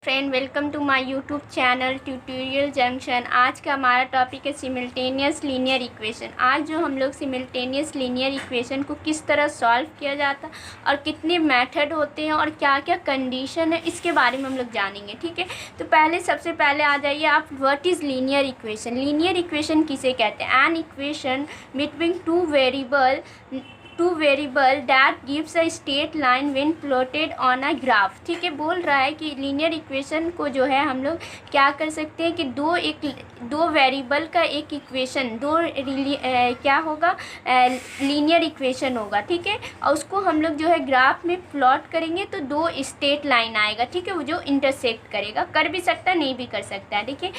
Friend, welcome to my YouTube channel tutorial junction. आज का हमारा टॉपिक है सिमिल्टेनियस लीनियर इक्वेशन। आज जो हम लोग सिमिल्टेनियस लीनियर इक्वेशन को किस तरह सॉल्व किया जाता और कितने मेथड होते हैं और क्या क्या कंडीशन है, इसके बारे में हम लोग जानेंगे। ठीक है, तो सबसे पहले आ जाइए आप, what is linear equation. Linear equation किसे कहते हैं? An equation between two variable that gives a straight line when plotted on a graph. ठीक है, बोल रहा है कि लीनियर इक्वेशन को जो है हम लोग क्या कर सकते हैं कि दो वेरिएबल का एक इक्वेशन क्या होगा, लीनियर इक्वेशन होगा। ठीक है, और उसको हम लोग जो है ग्राफ में प्लॉट करेंगे तो दो स्ट्रेट लाइन आएगा। ठीक है, वो जो इंटरसेक्ट करेगा, कर भी सकता है नहीं भी कर सकता है। देखिए,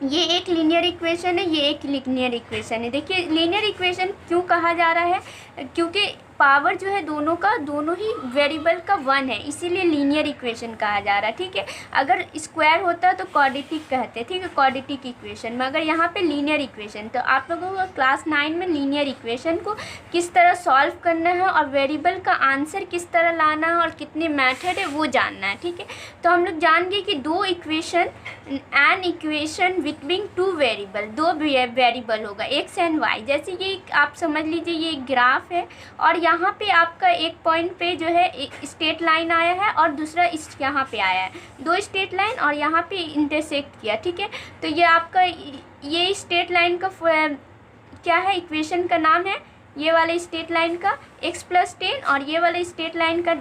ये एक लीनियर इक्वेशन है, ये एक लीनियर इक्वेशन है। देखिए, लीनियर इक्वेशन क्यों कहा जा रहा है? क्योंकि पावर जो है दोनों ही वेरिएबल का 1 है, इसीलिए लीनियर इक्वेशन कहा जा रहा है। ठीक है, अगर स्क्वायर होता तो क्वाड्रेटिक कहते हैं। ठीक है, क्वाड्रेटिक इक्वेशन में, अगर यहाँ पे लीनियर इक्वेशन, तो आप लोगों को क्लास 9 में लीनियर इक्वेशन को किस तरह सॉल्व करना है और वेरिएबल का आंसर किस तरह लाना है और कितने मेथड है वो जानना है। ठीक है, तो हम लोग जान गए कि an equation between two variable, दो वेरिएबल होगा एक्स एंड वाई। जैसे ये आप समझ लीजिए, ये एक ग्राफ है और यहाँ पे आपका एक पॉइंट पे जो है एक स्ट्रेट लाइन आया है और दूसरा इस यहाँ पे आया है, दो स्ट्रेट लाइन और यहाँ पे इंटरसेक्ट किया। ठीक है, तो ये आपका ये स्ट्रेट लाइन का क्या है, इक्वेशन का नाम है, ये वाले स्ट्रेट लाइन का x + 10 और ये वाले स्ट्रेट लाइन का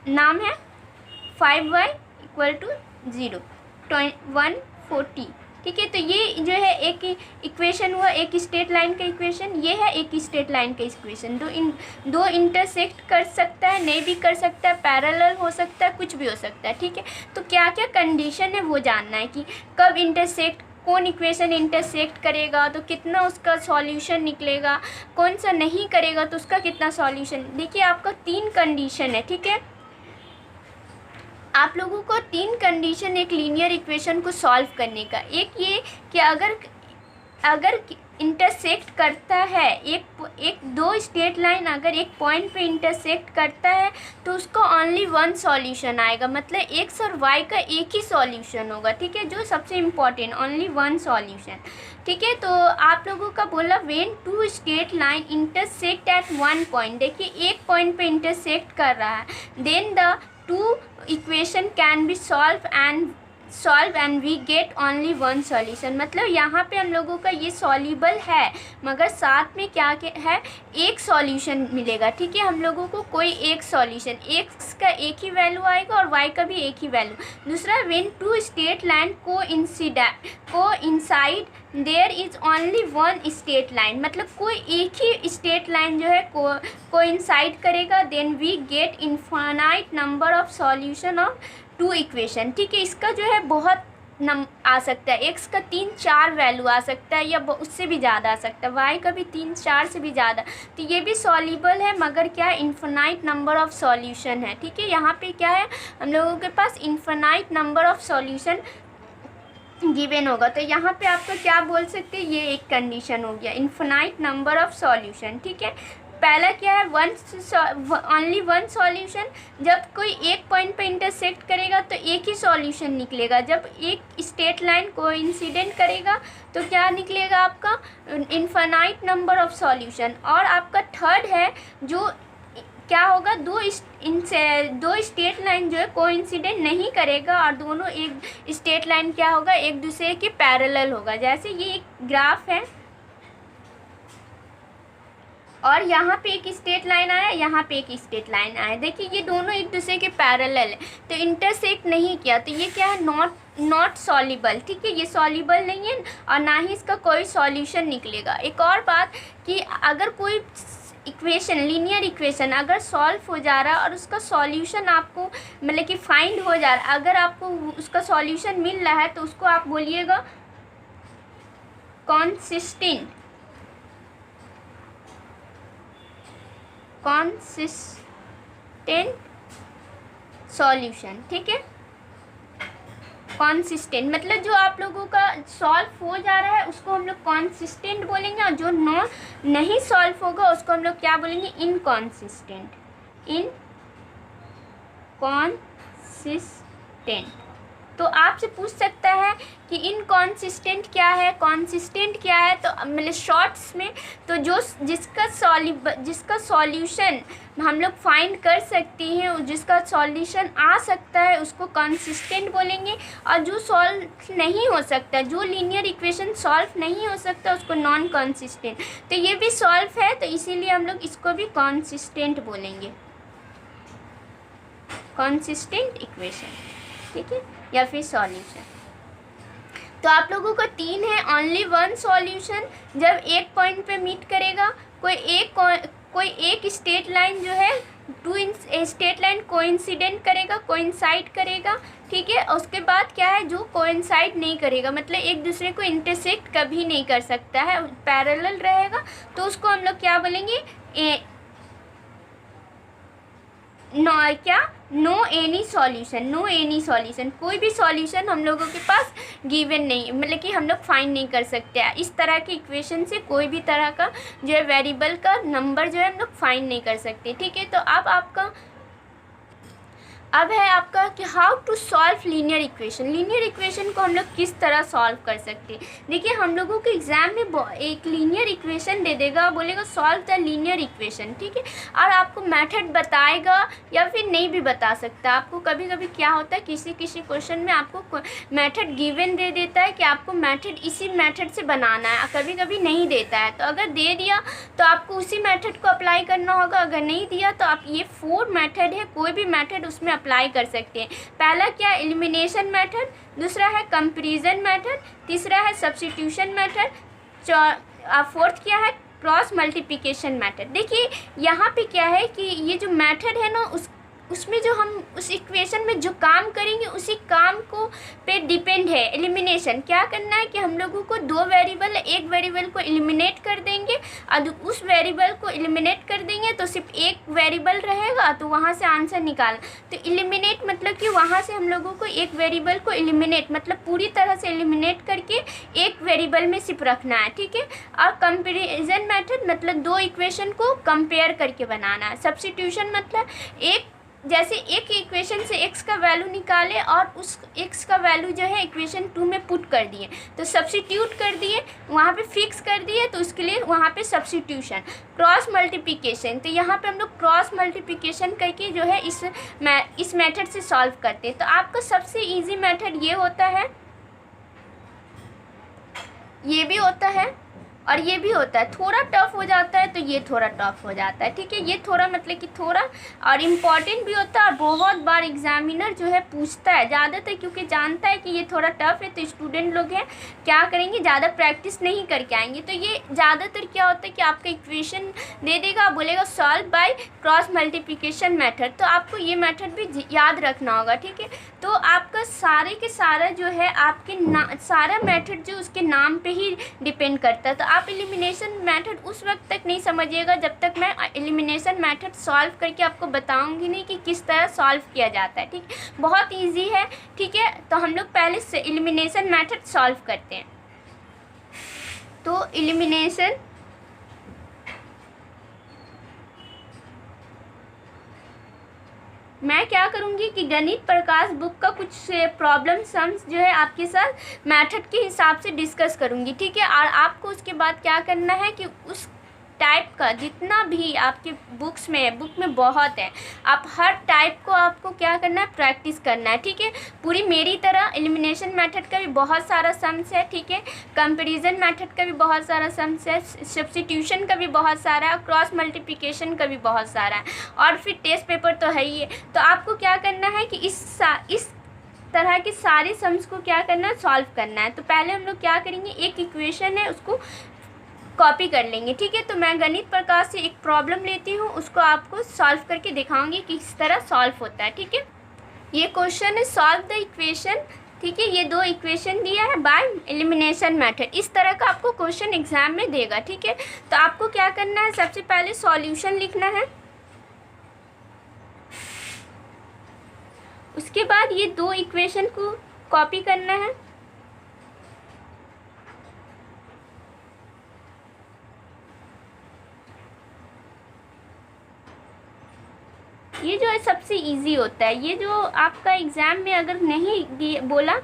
नाम है 5y = 0 140। ठीक है, तो ये जो है एक इक्वेशन हुआ, एक स्ट्रेट लाइन का इक्वेशन, ये है एक स्ट्रेट लाइन का इक्वेशन। दो इंटरसेक्ट कर सकता है, नहीं भी कर सकता है, पैरेलल हो सकता है, कुछ भी हो सकता है। ठीक है, तो क्या क्या कंडीशन है वो जानना है कि कब इंटरसेक्ट, कौन इक्वेशन इंटरसेक्ट करेगा तो कितना उसका सॉल्यूशन निकलेगा, कौन सा नहीं करेगा तो उसका कितना सॉल्यूशन। देखिए, आपका 3 कंडीशन है। ठीक है, आप लोगों को 3 कंडीशन एक लीनियर इक्वेशन को सॉल्व करने का। एक ये कि अगर इंटरसेक्ट करता है, दो स्ट्रेट लाइन अगर एक पॉइंट पे इंटरसेक्ट करता है तो उसका ओनली 1 सॉल्यूशन आएगा, मतलब एक्स और वाई का एक ही सॉल्यूशन होगा। ठीक है, जो सबसे इम्पॉर्टेंट, ओनली 1 सॉल्यूशन। ठीक है, तो आप लोगों का बोला when two straight line intersect at 1 point. देखिए, एक पॉइंट पे इंटरसेक्ट कर रहा है, then the 2 equation can be solve and we get only 1 solution. मतलब यहाँ पे हम लोगों का ये सॉल्यूबल है, मगर साथ में क्या है, एक सॉल्यूशन मिलेगा। ठीक है, हम लोगों को कोई एक सॉल्यूशन, एक्स का एक ही वैल्यू आएगा और वाई का भी एक ही वैल्यू। दूसरा, when two straight line coincide there is only 1 straight line. मतलब कोई एक ही स्ट्रेट लाइन जो है कोइंसाइड करेगा, then we get infinite number of solution of 2 equation. ठीक है, इसका जो है बहुत आ सकता है, एक्स का 3-4 वैल्यू आ सकता है या उससे भी ज़्यादा आ सकता है, वाई का भी 3-4 से भी ज़्यादा। तो ये भी सॉल्यूबल है, मगर क्या है, इनफाइनाइट नंबर ऑफ सॉल्यूशन है। ठीक है, यहाँ पे क्या है, हम लोगों के पास infinite number of solution given होगा। तो यहाँ पे आपको क्या बोल सकते हैं, ये एक कंडीशन हो गया, इनफाइनाइट नंबर ऑफ सॉल्यूशन। ठीक है, पहला क्या है, ओनली 1 सॉल्यूशन। जब कोई एक पॉइंट पे इंटरसेक्ट करेगा तो एक ही सॉल्यूशन निकलेगा। जब एक स्ट्रेट लाइन कोइंसिडेंट करेगा तो क्या निकलेगा आपका, इनफाइनाइट नंबर ऑफ सॉल्यूशन। और आपका थर्ड है जो क्या होगा, दो स्ट्रेट लाइन जो है कोइंसिडेंट नहीं करेगा और दोनों एक स्ट्रेट लाइन क्या होगा, एक दूसरे के पैरेलल होगा। जैसे ये एक ग्राफ है और यहाँ पे एक स्ट्रेट लाइन आया, यहाँ पे एक स्ट्रेट लाइन आया। देखिए, ये दोनों एक दूसरे के पैरेलल है, तो इंटरसेक्ट नहीं किया, तो ये क्या है, नॉट सॉल्यूबल। ठीक है, ये सॉल्यूबल नहीं है और ना ही इसका कोई सॉल्यूशन निकलेगा। एक और बात कि अगर कोई इक्वेशन, लीनियर इक्वेशन अगर सॉल्व हो जा रहा है और उसका सॉल्यूशन आपको मतलब कि फाइंड हो जा रहा है, अगर आपको उसका सॉल्यूशन मिल रहा है तो उसको आप बोलिएगा कंसिस्टेंट सॉल्यूशन। ठीक है, कंसिस्टेंट मतलब जो आप लोगों का सॉल्व हो जा रहा है उसको हम लोग कंसिस्टेंट बोलेंगे, और जो नहीं सॉल्व होगा उसको हम लोग क्या बोलेंगे, इनकॉन्सिस्टेंट। कंसिस्टेंट। तो आपसे पूछ सकता है कि इनकॉन्सिस्टेंट क्या है, कॉन्सिस्टेंट क्या है। तो मतलब शॉर्ट्स में तो जिसका सॉल्यूशन हम लोग फाइंड कर सकते हैं, जिसका सॉल्यूशन आ सकता है, उसको कंसिस्टेंट बोलेंगे। और जो सॉल्व नहीं हो सकता, जो लीनियर इक्वेशन सॉल्व नहीं हो सकता, उसको नॉन कंसिस्टेंट। तो ये भी सॉल्व है, तो इसीलिए हम लोग इसको भी कंसिस्टेंट बोलेंगे, कंसिस्टेंट इक्वेशन, ठीक है, या फिर सॉल्यूशन। तो आप लोगों को 3 है, ओनली वन सॉल्यूशन। जब एक पॉइंट पे मीट करेगा, कोई एक स्ट्रेट लाइन जो है स्ट्रेट लाइन कोइंसिडेंट करेगा, कोइंसाइड करेगा, ठीक है। उसके बाद क्या है, जो कोइंसाइड नहीं करेगा, मतलब एक दूसरे को इंटरसेक्ट कभी नहीं कर सकता है, पैरेलल रहेगा, तो उसको हम लोग क्या बोलेंगे, नो एनी सॉल्यूशन। कोई भी सॉल्यूशन हम लोगों के पास गिवन नहीं, मतलब कि हम लोग फाइंड नहीं कर सकते हैं। इस तरह के इक्वेशन से कोई भी तरह का जो है वेरिएबल का नंबर जो है हम लोग फाइंड नहीं कर सकते, ठीक है। तो अब है आपका कि how to solve linear equation. Linear equation को हम लोग किस तरह सॉल्व कर सकते हैं। देखिए, हम लोगों के एग्जाम में एक लीनियर इक्वेशन दे देगा, बोलेगा सॉल्व द लीनियर इक्वेशन, ठीक है, और आपको मेथड बताएगा या फिर नहीं भी बता सकता। आपको कभी कभी क्या होता है, किसी क्वेश्चन में आपको मेथड गिवन दे देता है कि आपको मेथड इसी मेथड से बनाना है, कभी कभी नहीं देता है। तो अगर दे दिया तो आपको उसी मेथड को अप्लाई करना होगा, अगर नहीं दिया तो आप ये 4 मेथड है, कोई भी मेथड उसमें अप्लाई कर सकते हैं। पहला क्या है, एलिमिनेशन मेथड, दूसरा है कंपैरिजन मेथड, तीसरा है सब्स्टिट्यूशन मेथड, फोर्थ क्या है, क्रॉस मल्टीप्लिकेशन मेथड। देखिए यहाँ पे क्या है कि ये जो मेथड है ना, उसमें जो हम उस इक्वेशन में जो काम करेंगे उसी काम को पे डिपेंड है। एलिमिनेशन क्या करना है कि हम लोगों को 2 वेरिएबल, एक वेरिएबल को एलिमिनेट कर देंगे और उस वेरिएबल को एलिमिनेट कर देंगे तो सिर्फ एक वेरिएबल रहेगा, तो वहाँ से आंसर निकालना। तो एलिमिनेट मतलब कि वहाँ से हम लोगों को एक वेरिएबल को एलिमिनेट मतलब पूरी तरह से एलिमिनेट करके एक वेरिएबल में सिर्फ रखना है, ठीक है। और कंपैरिजन मेथड मतलब 2 इक्वेशन को कंपेयर करके बनाना है। सब्स्टिट्यूशन मतलब जैसे एक इक्वेशन से x का वैल्यू निकाले और उस x का वैल्यू जो है इक्वेशन 2 में पुट कर दिए, तो सब्स्टिट्यूट कर दिए, वहाँ पे फिक्स कर दिए, तो उसके लिए वहाँ पे सब्स्टिट्यूशन। क्रॉस मल्टीप्लिकेशन, तो यहाँ पे हम लोग क्रॉस मल्टीप्लिकेशन करके जो है इस मेथड से सॉल्व करते हैं। तो आपका सबसे इजी मेथड ये होता है, ये भी होता है और ये भी होता है। थोड़ा टफ हो जाता है तो ये थोड़ा टफ हो जाता है, ठीक है। ये थोड़ा मतलब कि थोड़ा और इम्पॉर्टेंट भी होता है, और बहुत बार एग्जामिनर जो है पूछता है ज़्यादातर, क्योंकि जानता है कि ये थोड़ा टफ है। तो स्टूडेंट लोग हैं क्या करेंगे, ज़्यादा प्रैक्टिस नहीं करके आएंगे। तो ये ज़्यादातर क्या होता है कि आपका इक्वेशन दे देगा, बोलेगा solve by cross multiplication method, तो आपको ये मेथड भी याद रखना होगा, ठीक है। तो आपका सारे के सारा जो है आपके सारा मेथड जो उसके नाम पे ही डिपेंड करता है। तो आप एलिमिनेशन मेथड उस वक्त तक नहीं समझिएगा जब तक मैं एलिमिनेशन मेथड सॉल्व करके आपको बताऊंगी नहीं कि किस तरह सॉल्व किया जाता है, ठीक है। बहुत इजी है, ठीक है। तो हम लोग पहले से एलिमिनेशन मेथड सॉल्व करते हैं। तो एलिमिनेशन मैं क्या करूँगी कि गणित प्रकाश बुक का कुछ प्रॉब्लम सम्स जो है आपके साथ मेथड के हिसाब से डिस्कस करूँगी, ठीक है। और आपको उसके बाद क्या करना है कि उस टाइप का जितना भी आपके बुक्स में है, बुक में बहुत है, आप हर टाइप को आपको क्या करना है, प्रैक्टिस करना है, ठीक है। पूरी मेरी तरह एलिमिनेशन मेथड का भी बहुत सारा सम्स है, ठीक है। कंपैरिजन मेथड का भी बहुत सारा सम्स है, सब्स्टिट्यूशन का भी बहुत सारा है, क्रॉस मल्टीप्लिकेशन का भी बहुत सारा है, और फिर टेस्ट पेपर तो है ही है। तो आपको क्या करना है कि इस तरह के सारे सम्स को क्या करना है, सॉल्व करना है। तो पहले हम लोग क्या करेंगे, एक इक्वेशन है उसको कॉपी कर लेंगे, ठीक है। तो मैं गणित प्रकाश से एक प्रॉब्लम लेती हूँ, उसको आपको सॉल्व करके दिखाऊंगी कि किस तरह सॉल्व होता है, ठीक है। ये क्वेश्चन है सॉल्व द इक्वेशन, ठीक है। ये 2 इक्वेशन दिया है बाय एलिमिनेशन मेथड। इस तरह का आपको क्वेश्चन एग्जाम में देगा, ठीक है। तो आपको क्या करना है, सबसे पहले सॉल्यूशन लिखना है, उसके बाद ये 2 इक्वेशन को कॉपी करना है, ये जो है सबसे इजी होता है। ये जो आपका एग्ज़ाम में अगर नहीं बोला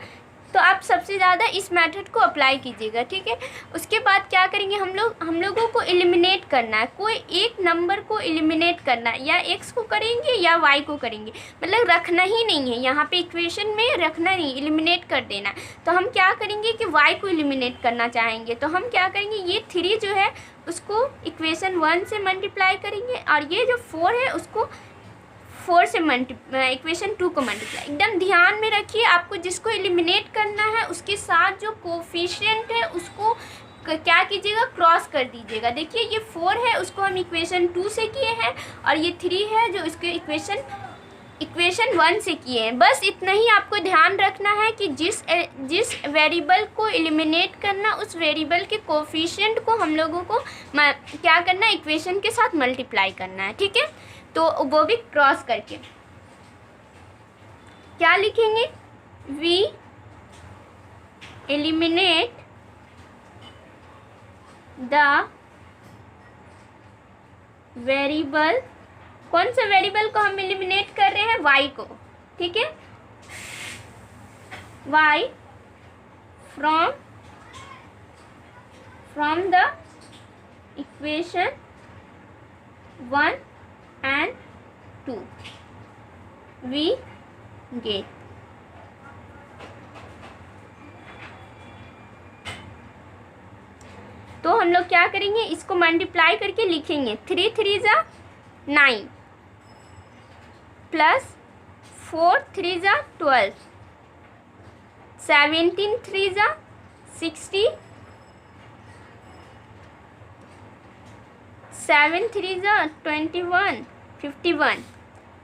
तो आप सबसे ज़्यादा इस मेथड को अप्लाई कीजिएगा, ठीक है। उसके बाद क्या करेंगे हम लोगों को एलिमिनेट करना है, कोई एक नंबर को एलिमिनेट करना है, या एक्स को करेंगे या वाई को करेंगे, मतलब रखना ही नहीं है यहाँ पे इक्वेशन में, रखना नहीं, एलिमिनेट कर देना है। तो हम क्या करेंगे कि वाई को एलिमिनेट करना चाहेंगे, तो हम क्या करेंगे, ये 3 जो है उसको इक्वेशन 1 से मल्टीप्लाई करेंगे, और ये जो 4 है उसको 4 से इक्वेशन 2 को मल्टीप्लाई। एकदम ध्यान में रखिए, आपको जिसको एलिमिनेट करना है उसके साथ जो कोफिशिएंट है उसको क्या कीजिएगा, क्रॉस कर दीजिएगा। देखिए ये 4 है, उसको हम इक्वेशन 2 से किए हैं, और ये 3 है जो इसके इक्वेशन 1 से किए हैं। बस इतना ही आपको ध्यान रखना है कि जिस वेरिएबल को एलिमिनेट करना, उस वेरिएबल के कोफिशिएंट को हम लोगों को क्या करना है, इक्वेशन के साथ मल्टीप्लाई करना है, ठीक है। तो वो भी क्रॉस करके क्या लिखेंगे, वी एलिमिनेट द वेरिएबल, कौन सा वेरिएबल को हम एलिमिनेट कर रहे हैं, वाई को, ठीक है। Y from the equation 1 and 2 we get। तो हम लोग क्या करेंगे, इसको मल्टीप्लाई करके लिखेंगे, 3 3 जा 9 प्लस 4 3 जा 12, 17 3 जा 60, 7 3 जा 21 51।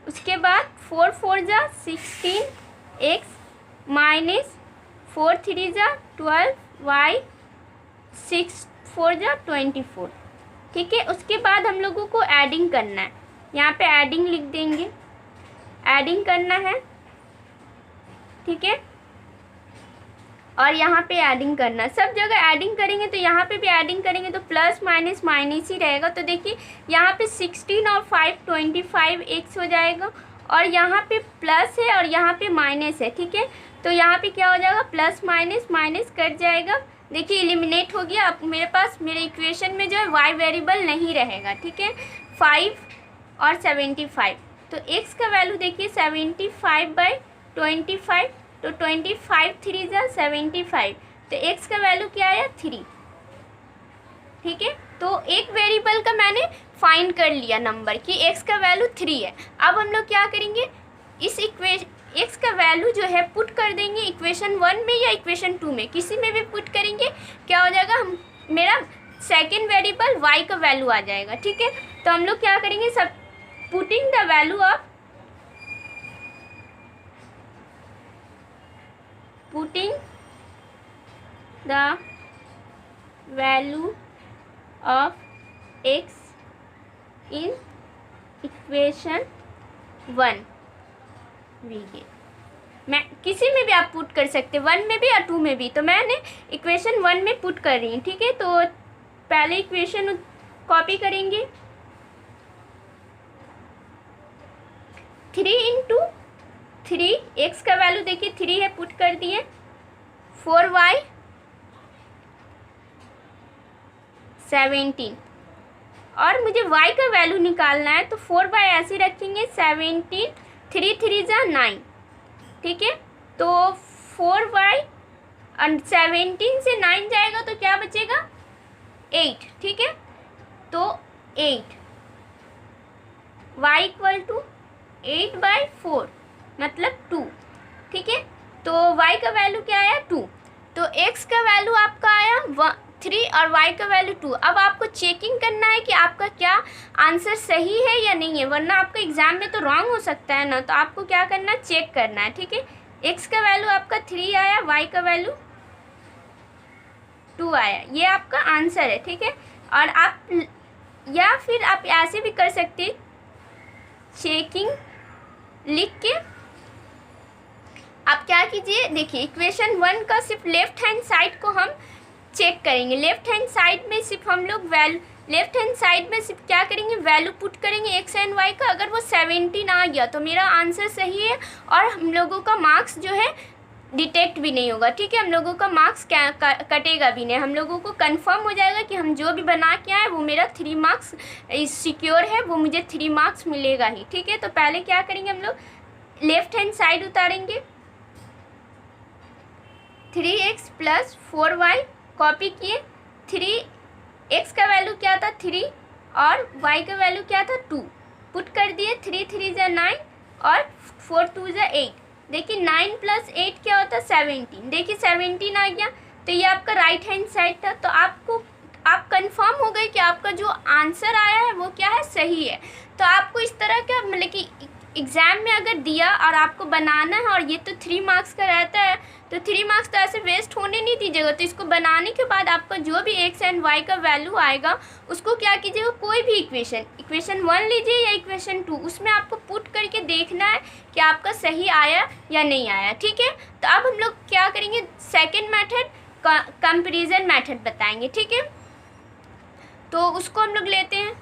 उसके बाद 4 4 जा 16 x माइनस 4 3 जा 12 y 6 4 जा 24, ठीक है। उसके बाद हम लोगों को एडिंग करना है, यहाँ पे एडिंग लिख देंगे, एडिंग करना है, ठीक है। और यहाँ पे एडिंग करना, सब जगह एडिंग करेंगे, तो यहाँ पे भी एडिंग करेंगे तो प्लस माइनस माइनस ही रहेगा। तो देखिए यहाँ पे 16 और 5 25 x हो जाएगा, और यहाँ पे प्लस है और यहाँ पे माइनस है, ठीक है। तो यहाँ पे क्या हो जाएगा, प्लस माइनस माइनस कट जाएगा, देखिए एलिमिनेट हो गया। अब मेरे पास मेरे इक्वेशन में जो है वाई वेरिएबल नहीं रहेगा, ठीक है। 5 और 75, तो x का वैल्यू देखिए 75/25, तो 25 3 जा 75, तो x का वैल्यू क्या आया 3, ठीक है। तो एक वेरिएबल का मैंने फाइंड कर लिया नंबर कि x का वैल्यू 3 है। अब हम लोग क्या करेंगे, इस x का वैल्यू जो है पुट कर देंगे इक्वेशन 1 में या इक्वेशन 2 में, किसी में भी पुट करेंगे, क्या हो जाएगा, मेरा सेकेंड वेरिएबल y का वैल्यू आ जाएगा, ठीक है। तो हम लोग क्या करेंगे, सब putting the value of putting the value of x in equation 1 we get। मैं किसी में भी आप पुट कर सकते हैं, 1 में भी या 2 में भी, तो मैंने इक्वेशन 1 में पुट कर रही हूँ, ठीक है। तो पहले इक्वेशन कॉपी करेंगे, 3 × 3, x का वैल्यू देखिए 3 है, पुट कर दिए, 4y 17, और मुझे y का वैल्यू निकालना है, तो 4y ऐसे रखेंगे, 17 3 3 जा 9, ठीक है। तो 4y 17 से 9 जाएगा तो क्या बचेगा 8, ठीक है। तो 8 y = 8/4 मतलब 2, ठीक है। तो y का वैल्यू क्या आया 2, तो x का वैल्यू आपका आया 3 और y का वैल्यू 2। अब आपको चेकिंग करना है कि आपका क्या आंसर सही है या नहीं है, वरना आपका एग्जाम में तो रॉन्ग हो सकता है ना। तो आपको क्या करना है, चेक करना है, ठीक है। x का वैल्यू आपका 3 आया, y का वैल्यू 2 आया, ये आपका आंसर है, ठीक है। और आप या फिर आप ऐसे भी कर सकते हैं, चेकिंग लिख के आप क्या कीजिए, देखिए इक्वेशन 1 का सिर्फ लेफ्ट हैंड साइड को हम चेक करेंगे। लेफ्ट हैंड साइड में सिर्फ हम लोग लेफ्ट हैंड साइड में सिर्फ क्या करेंगे, वैल्यू पुट करेंगे एक्स एंड वाई का। अगर वो 17 आ गया तो मेरा आंसर सही है और हम लोगों का मार्क्स जो है डिटेक्ट भी नहीं होगा, ठीक है। हम लोगों का मार्क्स कटेगा भी नहीं, हम लोगों को कंफर्म हो जाएगा कि हम जो भी बना के आए वो मेरा 3 मार्क्स सिक्योर है, वो मुझे 3 मार्क्स मिलेगा ही, ठीक है। तो पहले क्या करेंगे, हम लोग लेफ्ट हैंड साइड उतारेंगे, 3x + 4y कॉपी किए। 3x का वैल्यू क्या था 3 और y का वैल्यू क्या था 2, पुट कर दिए। 3 3 × 9 और 4 2 × 8। देखिए 9 + 8 क्या होता है 17। देखिए 17 आ गया, तो ये आपका राइट हैंड साइड था। तो आप कंफर्म हो गए कि आपका जो आंसर आया है वो क्या है, सही है। तो आपको इस तरह का मतलब कि एग्ज़ाम में अगर दिया और आपको बनाना है और ये तो 3 मार्क्स का रहता है, तो 3 मार्क्स तो ऐसे वेस्ट होने नहीं दीजिएगा। तो इसको बनाने के बाद आपका जो भी एक्स एंड वाई का वैल्यू आएगा उसको क्या कीजिएगा, कोई भी इक्वेशन 1 लीजिए या इक्वेशन 2, उसमें आपको पुट करके देखना है कि आपका सही आया या नहीं आया, ठीक है। तो अब हम लोग क्या करेंगे, सेकेंड मेथड कंपेरिजन मेथड बताएंगे, ठीक है। तो उसको हम लोग लेते हैं।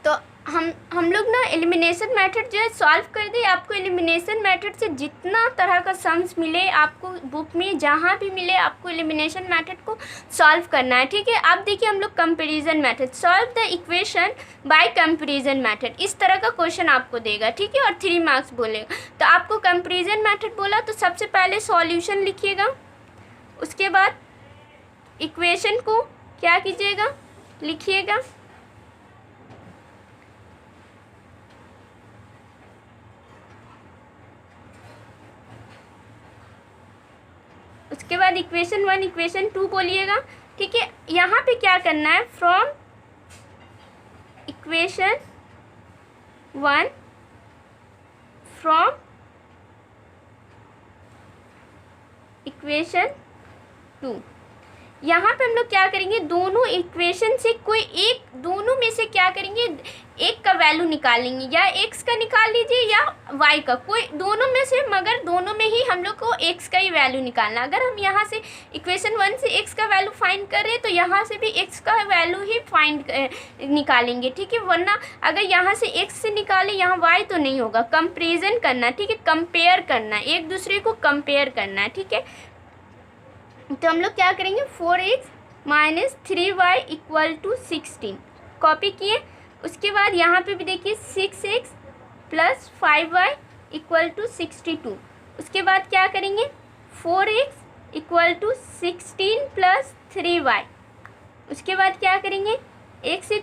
तो हम लोग ना एलिमिनेशन मेथड जो है सॉल्व कर दे। आपको एलिमिनेशन मेथड से जितना तरह का सम्स मिले, आपको बुक में जहाँ भी मिले, आपको एलिमिनेशन मेथड को सॉल्व करना है, ठीक है। अब देखिए हम लोग comparison method, solve the equation by comparison method, इस तरह का क्वेश्चन आपको देगा, ठीक है, और 3 मार्क्स बोलेगा। तो आपको कंपैरिजन मेथड बोला तो सबसे पहले सॉल्यूशन लिखिएगा, उसके बाद इक्वेशन को क्या कीजिएगा, लिखिएगा, उसके बाद इक्वेशन 1 इक्वेशन 2 बोलिएगा, ठीक है। यहाँ पे क्या करना है, फ्रॉम इक्वेशन 1 फ्रॉम इक्वेशन 2, यहाँ पे हम लोग क्या करेंगे, दोनों इक्वेशन से कोई एक, दोनों में से क्या करेंगे, एक का वैल्यू निकालेंगे, या x का निकाल लीजिए या y का, कोई दोनों में से, मगर दोनों में ही हम लोग को x का ही वैल्यू निकालना। अगर हम यहाँ से इक्वेशन 1 से x का वैल्यू फाइंड कर रहे हैं तो यहाँ से भी x का वैल्यू ही निकालेंगे, ठीक है। वरना अगर यहाँ से x से निकाले यहाँ y तो नहीं होगा, कंपेरिजन करना, ठीक है, कंपेयर करना, एक दूसरे को कंपेयर करना है, ठीक है। तो हम लोग क्या करेंगे, 4x - 3y = 16 कॉपी किए। उसके बाद यहाँ पे भी देखिए 6x + 5y = 62। उसके बाद क्या करेंगे, 4x = 16 + 3y। उसके बाद क्या करेंगे, x =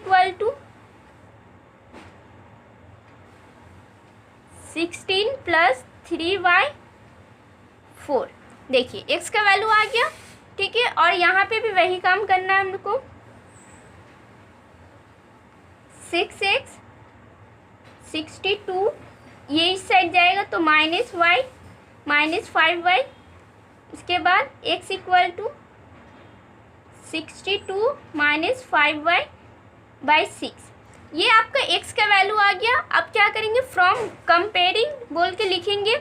16 + 3y 4। देखिए x का वैल्यू आ गया, ठीक है। और यहाँ पे भी वही काम करना है हमको, 6x 62, ये इस साइड जाएगा तो -y - 5y। उसके बाद x = 62 - 5y/6, ये आपका x का वैल्यू आ गया। अब क्या करेंगे, फ्रॉम कंपेयरिंग बोल के लिखेंगे,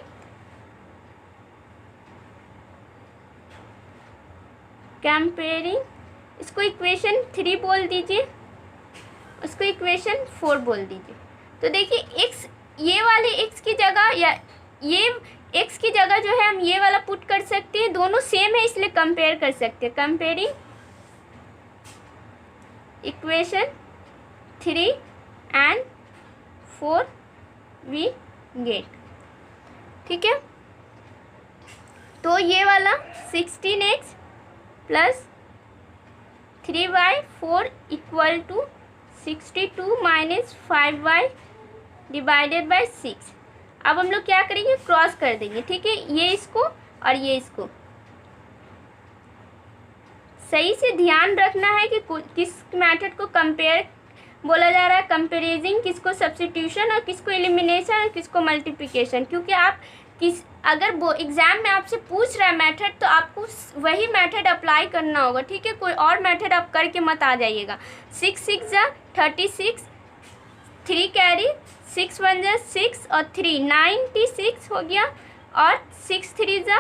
कंपेयरिंग, इसको इक्वेशन 3 बोल दीजिए, उसको इक्वेशन 4 बोल दीजिए। तो देखिए x, ये वाले x की जगह या ये x की जगह जो है हम ये वाला पुट कर सकते हैं, दोनों सेम है इसलिए कंपेयर कर सकते हैं। Comparing equation 3 and 4 we get, ठीक है। तो ये वाला 16x + 3y/4 = 62 - 5y/6। अब हम लोग क्या करेंगे, क्रॉस कर देंगे, ठीक है, ये इसको और ये इसको। सही से ध्यान रखना है कि किस मेथड को कंपेयर बोला जा रहा है, कंपेरिजिंग, किसको सब्स्टिट्यूशन और किसको एलिमिनेशन और किसको मल्टीप्लिकेशन। क्योंकि आप अगर वो एग्ज़ाम में आपसे पूछ रहा है मेथड तो आपको वही मेथड अप्लाई करना होगा, ठीक है। कोई और मेथड आप करके मत आ जाइएगा। 6 6 = 36, 3 कैरी, 6 1 = 6 और 3 96 हो गया, और 6 3 =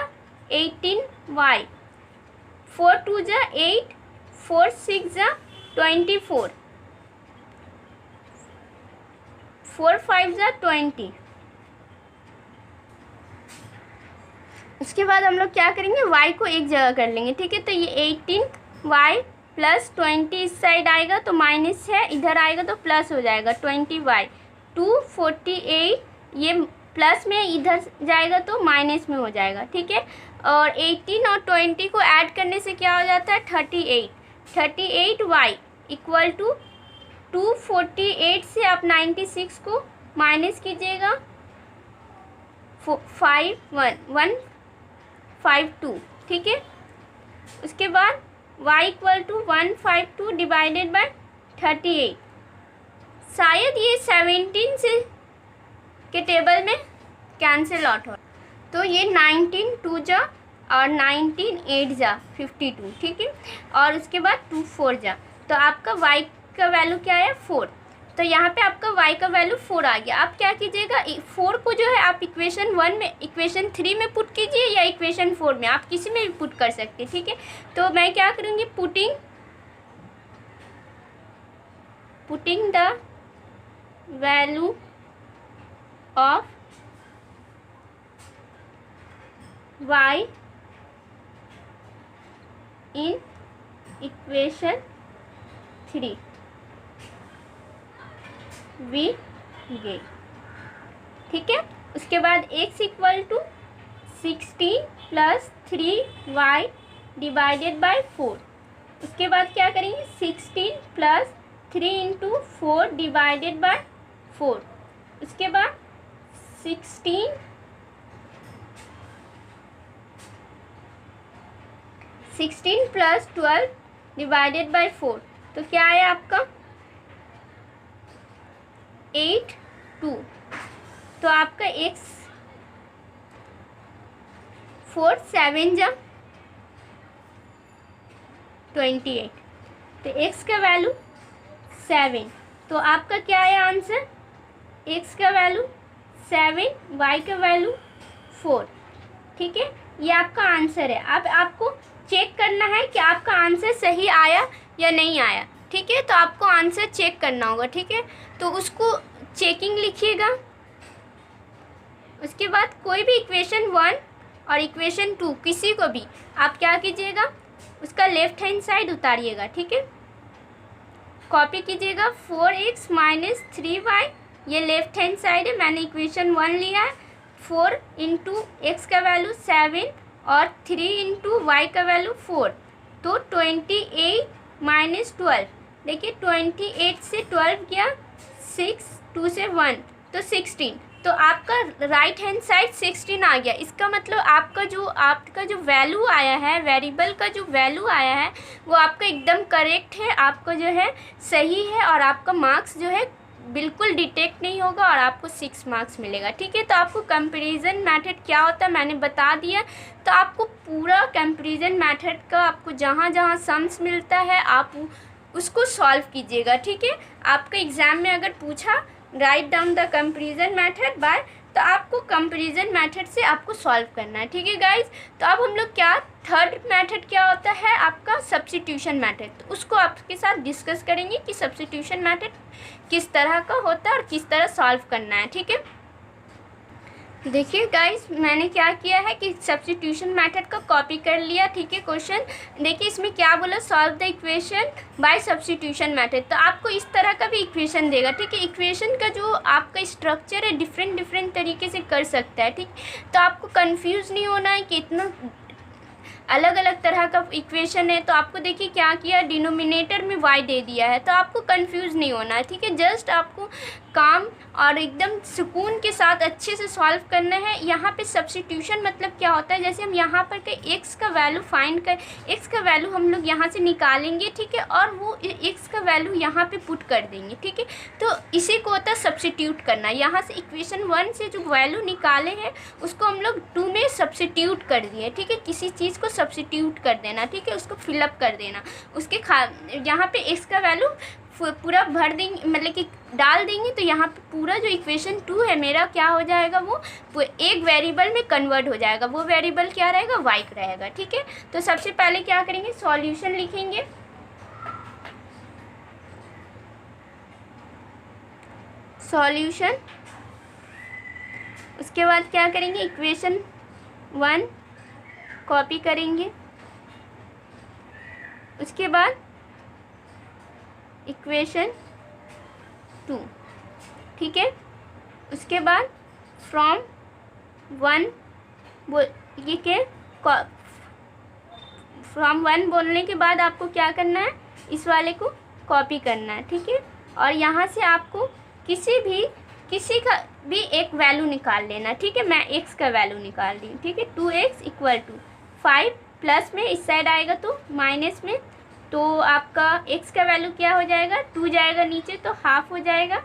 18y, 4 2 = 8, 4 6 = 24, 4 5 जा 20। उसके बाद हम लोग क्या करेंगे, y को एक जगह कर लेंगे, ठीक है। तो ये 18y प्लस 20 इस साइड आएगा तो माइनस है, इधर आएगा तो प्लस हो जाएगा 20y। 248 ये प्लस में इधर जाएगा तो माइनस में हो जाएगा, ठीक है। और 18 और 20 को ऐड करने से क्या हो जाता है 38। 38y इक्वल टू 248 से आप 96 को माइनस कीजिएगा 152, ठीक है। उसके बाद y equal to 152 divided by 38। शायद ये 17 से के टेबल में कैंसिल आउट हो, तो ये 19 2 जा और 19 8 जा 52, ठीक है। और उसके बाद 2 4 जा, तो आपका y का वैल्यू क्या है 4। तो यहाँ पे आपका y का वैल्यू 4 आ गया। आप क्या कीजिएगा, 4 को जो है आप इक्वेशन 1 में, इक्वेशन 3 में पुट कीजिए या इक्वेशन 4 में, आप किसी में भी पुट कर सकते हैं, ठीक है। तो मैं क्या करूँगी, putting the value of y in equation 3 we get, ठीक है। उसके बाद x equal to 16 plus 3y divided by 4। उसके बाद क्या करेंगे, 16 प्लस 3 इंटू 4 डिवाइडेड बाय 4। उसके बाद 16 प्लस 12 डिवाइडेड बाय 4, तो क्या आया आपका 8 2। तो आपका x 4 7 जा 28, तो x का वैल्यू 7। तो आपका क्या है आंसर, x का वैल्यू 7, y का वैल्यू 4, ठीक है। ये आपका आंसर है। अब आपको चेक करना है कि आपका आंसर सही आया या नहीं आया, ठीक है। तो आपको आंसर चेक करना होगा, ठीक है। तो उसको चेकिंग लिखिएगा। उसके बाद कोई भी इक्वेशन 1 और इक्वेशन 2 किसी को भी आप क्या कीजिएगा, उसका लेफ्ट हैंड साइड उतारिएगा, ठीक है। कॉपी कीजिएगा 4x माइनस 3y, ये लेफ्ट हैंड साइड है, मैंने इक्वेशन 1 लिया है। 4 इंटू एक्स का वैल्यू 7 और 3 इंटू वाई का वैल्यू 4, तो 28 माइनस 12, देखिए 28 से 12 गया 6, 2 से 1 तो 16, तो आपका राइट हैंड साइड 16 आ गया। इसका मतलब आपका जो वैल्यू आया है, वेरिएबल का जो वैल्यू आया है वो आपका एकदम करेक्ट है, आपका जो है सही है, और आपका मार्क्स जो है बिल्कुल डिटेक्ट नहीं होगा और आपको 6 मार्क्स मिलेगा, ठीक है। तो आपको कंपैरिजन मेथड क्या होता है मैंने बता दिया। तो आपको पूरा कंपैरिजन मेथड का आपको जहाँ जहाँ सम्स मिलता है आप उसको सॉल्व कीजिएगा, ठीक है। आपका एग्ज़ाम में अगर पूछा write down the comparison method by, तो आपको कंपैरिजन मेथड से आपको सॉल्व करना है, ठीक है गाइज। तो अब हम लोग क्या, थर्ड मेथड क्या होता है आपका सब्स्टिट्यूशन मेथड, तो उसको आपके साथ डिस्कस करेंगे कि सब्स्टिट्यूशन मेथड किस तरह का होता है और किस तरह सॉल्व करना है, ठीक है। देखिए गाइस, मैंने क्या किया है कि सब्स्टिट्यूशन मेथड का कॉपी कर लिया, ठीक है। क्वेश्चन देखिए इसमें क्या बोला, solve the equation by substitution method. तो आपको इस तरह का भी इक्वेशन देगा, ठीक है। इक्वेशन का जो आपका स्ट्रक्चर है डिफरेंट तरीके से कर सकता है, ठीक। तो आपको कंफ्यूज नहीं होना है कि इतना अलग अलग तरह का इक्वेशन है। तो आपको देखिए क्या किया, डिनोमिनेटर में y दे दिया है, तो आपको कंफ्यूज नहीं होना है, ठीक है। जस्ट आपको काम और एकदम सुकून के साथ अच्छे से सॉल्व करना है। यहाँ पे सब्स्टिट्यूशन मतलब क्या होता है, जैसे हम यहाँ पर के x का वैल्यू फाइंड कर, x का वैल्यू हम लोग यहाँ से निकालेंगे, ठीक है, और वो x का वैल्यू यहाँ पे पुट कर देंगे, ठीक है। तो इसी को होता है सब्स्टिट्यूट करना। यहाँ से इक्वेशन 1 से जो वैल्यू निकाले हैं उसको हम लोग 2 में सब्स्टिट्यूट कर दिए, ठीक है। किसी चीज़ को सब्स्टिट्यूट कर देना, ठीक है, उसको फिलअप कर देना। उसके यहाँ पे x का वैल्यू पूरा भर देंगे, मतलब कि डाल देंगे, तो यहाँ पे पूरा जो इक्वेशन 2 है मेरा क्या हो जाएगा, वो एक वेरिएबल में कन्वर्ट हो जाएगा। वो वेरिएबल क्या रहेगा, y रहेगा, ठीक है। तो सबसे पहले क्या करेंगे, सॉल्यूशन लिखेंगे। सॉल्यूशन। उसके बाद क्या करेंगे, इक्वेशन 1 कॉपी करेंगे। उसके बाद इक्वेशन 2, ठीक है। उसके बाद फ्रॉम 1 ये के फ्रॉम 1 बोलने के बाद आपको क्या करना है, इस वाले को कॉपी करना है, ठीक है। और यहाँ से आपको किसी का भी एक वैल्यू निकाल लेना, ठीक है। मैं x का वैल्यू निकाल रही हूँ, ठीक है। 2x इक्वल टू 5 प्लस में इस साइड आएगा तो माइनस में, तो आपका x का वैल्यू क्या हो जाएगा, 2 जाएगा नीचे तो हाफ हो जाएगा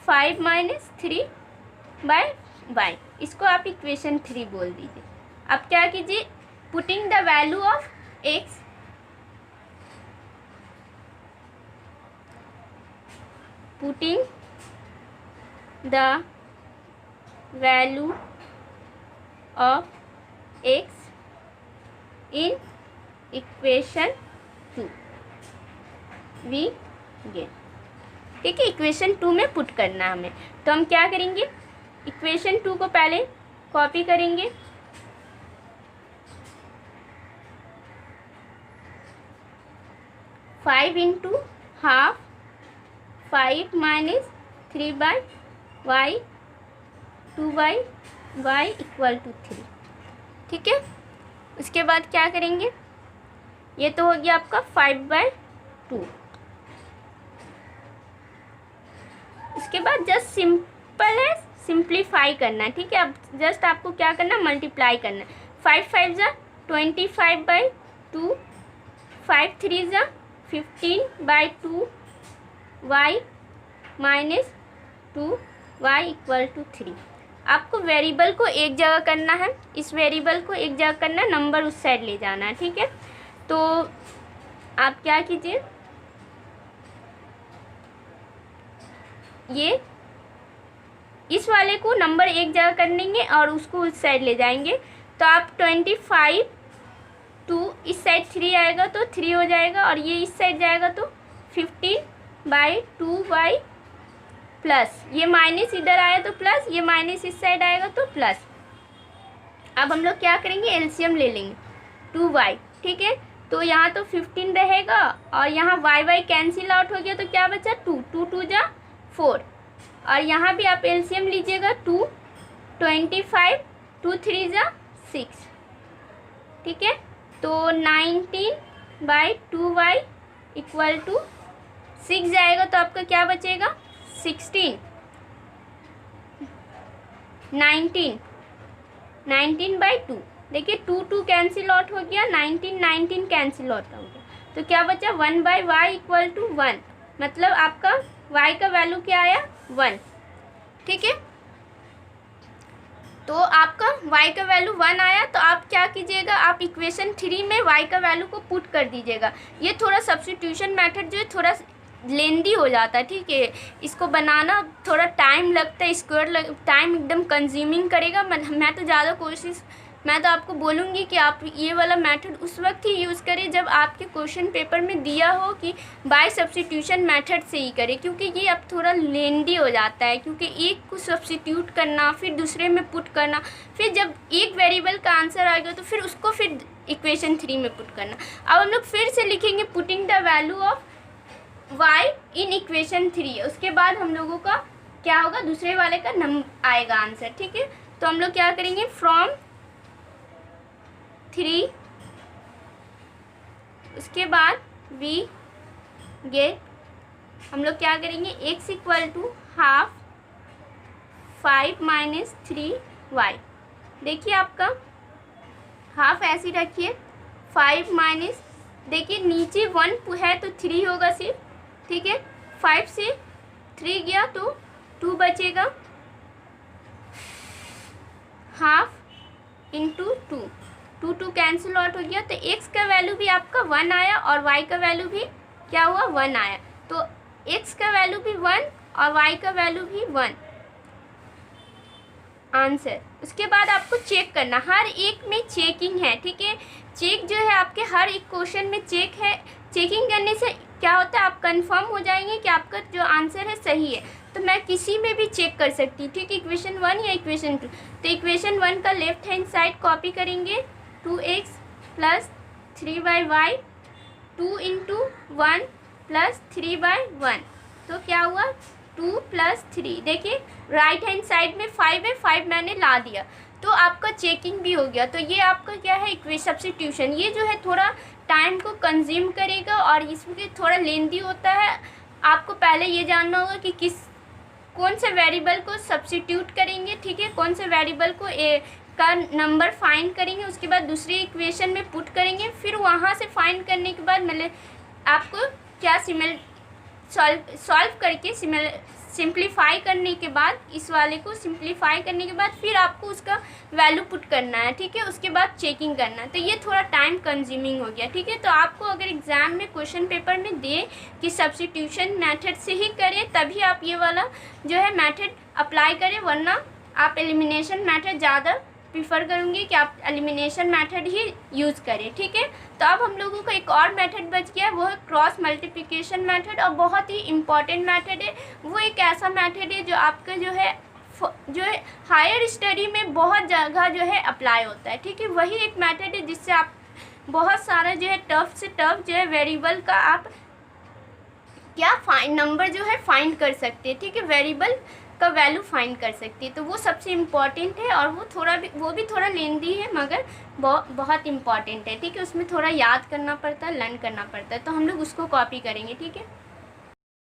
5 माइनस 3/y। इसको आप इक्वेशन 3 बोल दीजिए। अब क्या कीजिए, putting the value of x, putting the value of x in equation 2 we get, ठीक है। इक्वेशन 2 में पुट करना है हमें, तो हम क्या करेंगे, इक्वेशन 2 को पहले कॉपी करेंगे। Five into half 5 minus 3/y 2/y equal to 3, ठीक है। उसके बाद क्या करेंगे, ये तो हो गया आपका 5/2। उसके बाद जस्ट सिंपल है, सिंप्लीफाई करना है, ठीक है। अब जस्ट आपको क्या करना है, मल्टीप्लाई करना है। 5 5 जा 25/2, 5 3 जा 15/2 y minus 2y equal to 3। आपको वेरिएबल को एक जगह करना है, इस वेरिएबल को एक जगह करना है, नंबर उस साइड ले जाना है, ठीक है। तो आप क्या कीजिए, ये इस वाले को नंबर एक जगह कर लेंगे और उसको उस साइड ले जाएंगे। तो आप 25 2 इस साइड 3 आएगा तो 3 हो जाएगा, और ये इस साइड जाएगा तो 15/2y प्लस ये माइनस इधर आया तो प्लस, ये माइनस इस साइड आएगा तो प्लस। अब हम लोग क्या करेंगे, एलसीएम ले लेंगे 2y, ठीक है। तो यहाँ तो 15 रहेगा और यहाँ y कैंसिल आउट हो गया तो क्या बचा 2 2 2 जा 4, और यहाँ भी आप एलसीएम लीजिएगा 2 25 2 3 जा 6, ठीक है। तो 19/2y इक्वल टू 6 जाएगा तो आपका क्या बचेगा 16 19/2। देखिए 2 2 कैंसिल आउट हो गया, 19 कैंसिल आउट हो गया, तो क्या बचा 1/y इक्वल टू 1, मतलब आपका y का वैल्यू क्या आया 1, ठीक है। तो आपका y का वैल्यू 1 आया, तो आप क्या कीजिएगा, आप इक्वेशन 3 में y का वैल्यू को पुट कर दीजिएगा। ये थोड़ा सब्स्टिट्यूशन मेथड जो है थोड़ा लेंदी हो जाता है, ठीक है। इसको बनाना थोड़ा टाइम लगता है, स्क्वायर टाइम एकदम कंज्यूमिंग करेगा। मैं तो आपको बोलूँगी कि आप ये वाला मेथड उस वक्त ही यूज़ करें जब आपके क्वेश्चन पेपर में दिया हो कि बाय सब्स्टिट्यूशन मेथड से ही करें, क्योंकि ये अब थोड़ा लेंदी हो जाता है, क्योंकि एक को सब्स्टिट्यूट करना फिर दूसरे में पुट करना, फिर जब एक वेरिएबल का आंसर आएगा तो फिर उसको फिर इक्वेशन 3 में पुट करना। अब हम लोग फिर से लिखेंगे putting the value of y in equation 3। उसके बाद हम लोगों का क्या होगा, दूसरे वाले का आएगा आंसर, ठीक है। तो हम लोग क्या करेंगे, फ्रॉम 3, उसके बाद वी गेट, हम लोग क्या करेंगे x equal to half 5 minus 3y। देखिए आपका हाफ ऐसी रखिए, 5 माइनस, देखिए नीचे 1 है तो 3 होगा सिर्फ, ठीक है। 5 से 3 गया तो 2 बचेगा, हाफ इंटू 2, 2 2 कैंसिल आउट हो गया, तो x का वैल्यू भी आपका 1 आया और y का वैल्यू भी क्या हुआ 1 आया, तो x का वैल्यू भी 1 और y का वैल्यू भी 1 आंसर। उसके बाद आपको चेक करना, हर एक में चेकिंग है, ठीक है। चेक जो है आपके हर एक क्वेश्चन में चेक है, चेकिंग करने से क्या होता है, आप कंफर्म हो जाएंगे कि आपका जो आंसर है सही है। तो तो मैं किसी में भी चेक कर सकती हूँ, ठीक है, इक्वेशन 1 या इक्वेशन 2। तो इक्वेशन 1 का लेफ्ट हैंड साइड कॉपी करेंगे, 2x plus 3y 2 into 1 plus 3/1। तो क्या हुआ 2 प्लस 3। देखिए राइट हैंड साइड में 5 है, 5 मैंने ला दिया तो आपका चेकिंग भी हो गया। तो ये आपका क्या है इक्वेशन सब्स्टिट्यूशन। ये जो है थोड़ा टाइम को कंज्यूम करेगा और इसमें थोड़ा लेंदी होता है। आपको पहले ये जानना होगा कि कौन से वेरिएबल को सब्स्टिट्यूट करेंगे, ठीक है, कौन से वेरिएबल को का नंबर फाइंड करेंगे, उसके बाद दूसरी इक्वेशन में पुट करेंगे, फिर वहाँ से फाइंड करने के बाद मतलब आपको क्या सॉल्व करके सिंप्लीफाई करने के बाद, इस वाले को सिंप्लीफाई करने के बाद फिर आपको उसका वैल्यू पुट करना है, ठीक है, उसके बाद चेकिंग करना है। तो ये थोड़ा टाइम कंज्यूमिंग हो गया, ठीक है। तो आपको अगर एग्ज़ाम में क्वेश्चन पेपर में दे कि सब्स्टिट्यूशन मेथड से ही करें तभी आप ये वाला जो है मेथड अप्लाई करें, वरना आप एलिमिनेशन मेथड ज़्यादा प्रीफर करूँगी कि आप एलिमिनेशन मेथड ही यूज़ करें, ठीक है। तो अब हम लोगों का एक और मेथड बच गया, वो है क्रॉस मल्टीप्लिकेशन मेथड, और बहुत ही इम्पॉर्टेंट मेथड है। वो एक ऐसा मेथड है जो आपका जो है हायर स्टडी में बहुत जगह जो है अप्लाई होता है, ठीक है। वही एक मेथड है जिससे आप बहुत सारा जो है टफ से टफ जो है वेरिएबल का आप क्या नंबर जो है फाइंड कर सकते हैं, ठीक है, वेरिएबल का वैल्यू फाइंड कर सकती है। तो वो सबसे इम्पॉर्टेंट है और वो भी थोड़ा लेंदी है मगर बहुत इम्पॉर्टेंट है, ठीक है। उसमें थोड़ा याद करना पड़ता है, लर्न करना पड़ता है। तो हम लोग उसको कॉपी करेंगे, ठीक है।